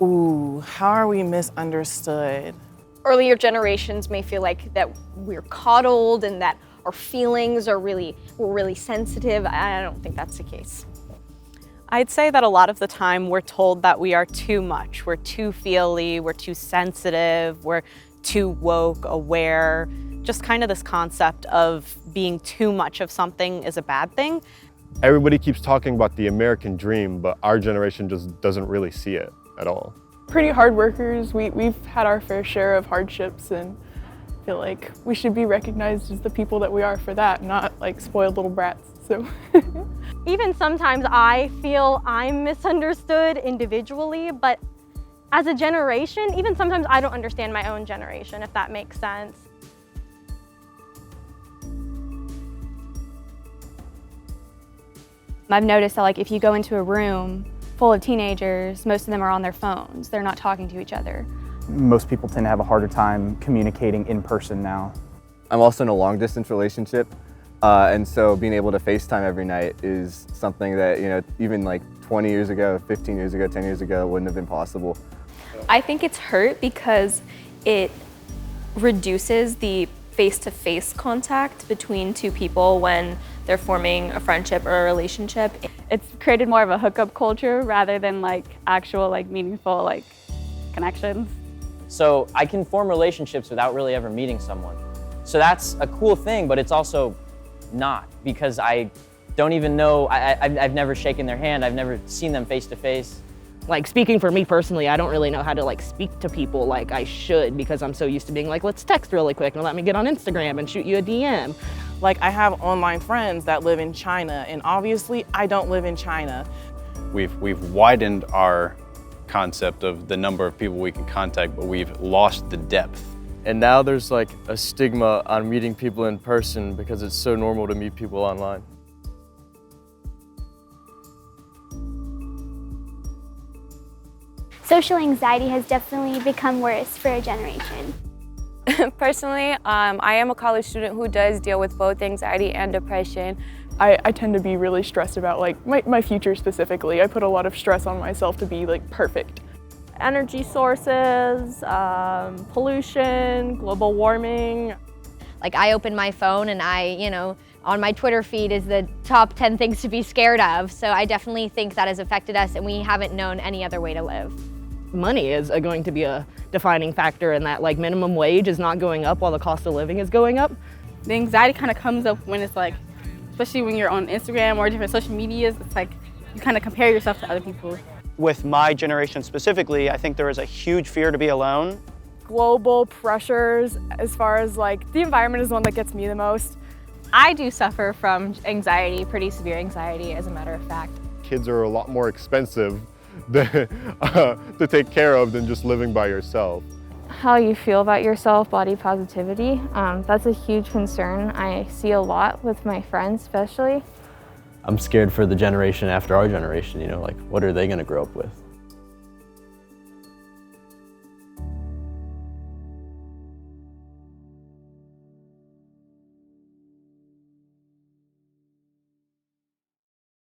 Ooh, how are we misunderstood? Earlier generations may feel like that we're coddled and that our feelings are we're really sensitive. I don't think that's the case. I'd say that a lot of the time we're told that we are too much. We're too feely, we're too sensitive, we're too woke, aware. Just kind of this concept of being too much of something is a bad thing. Everybody keeps talking about the American dream, but our generation just doesn't really see it at all. Pretty hard workers. We've had our fair share of hardships, and I feel like we should be recognized as the people that we are for that, not like spoiled little brats. So. Even sometimes I feel I'm misunderstood individually, but as a generation, even sometimes I don't understand my own generation, if that makes sense. I've noticed that if you go into a room full of teenagers, most of them are on their phones. They're not talking to each other. Most people tend to have a harder time communicating in person now. I'm also in a long distance relationship, and so being able to FaceTime every night is something that, even 20 years ago, 15 years ago, 10 years ago wouldn't have been possible. I think it's hurt because it reduces the face-to-face contact between two people when they're forming a friendship or a relationship. It's created more of a hookup culture rather than actual meaningful connections. So I can form relationships without really ever meeting someone. So that's a cool thing, but it's also not, because I don't even know, I've never shaken their hand, I've never seen them face to face. Speaking for me personally, I don't really know how to speak to people like I should, because I'm so used to being let's text really quick and let me get on Instagram and shoot you a DM. I have online friends that live in China, and obviously I don't live in China. We've widened our concept of the number of people we can contact, but we've lost the depth. And now there's a stigma on meeting people in person because it's so normal to meet people online. Social anxiety has definitely become worse for our generation. Personally, I am a college student who does deal with both anxiety and depression. I tend to be really stressed about my future specifically. I put a lot of stress on myself to be perfect. Energy sources, pollution, global warming. I open my phone and on my Twitter feed is the top 10 things to be scared of. So I definitely think that has affected us, and we haven't known any other way to live. Money is going to be a defining factor in that. Minimum wage is not going up while the cost of living is going up. The anxiety kind of comes up when it's especially when you're on Instagram or different social medias, it's you kind of compare yourself to other people. With my generation specifically, I think there is a huge fear to be alone. Global pressures, as far as the environment is the one that gets me the most. I do suffer from anxiety, pretty severe anxiety, as a matter of fact. Kids are a lot more expensive to take care of than just living by yourself. How you feel about yourself, body positivity, that's a huge concern. I see a lot with my friends especially. I'm scared for the generation after our generation, what are they going to grow up with?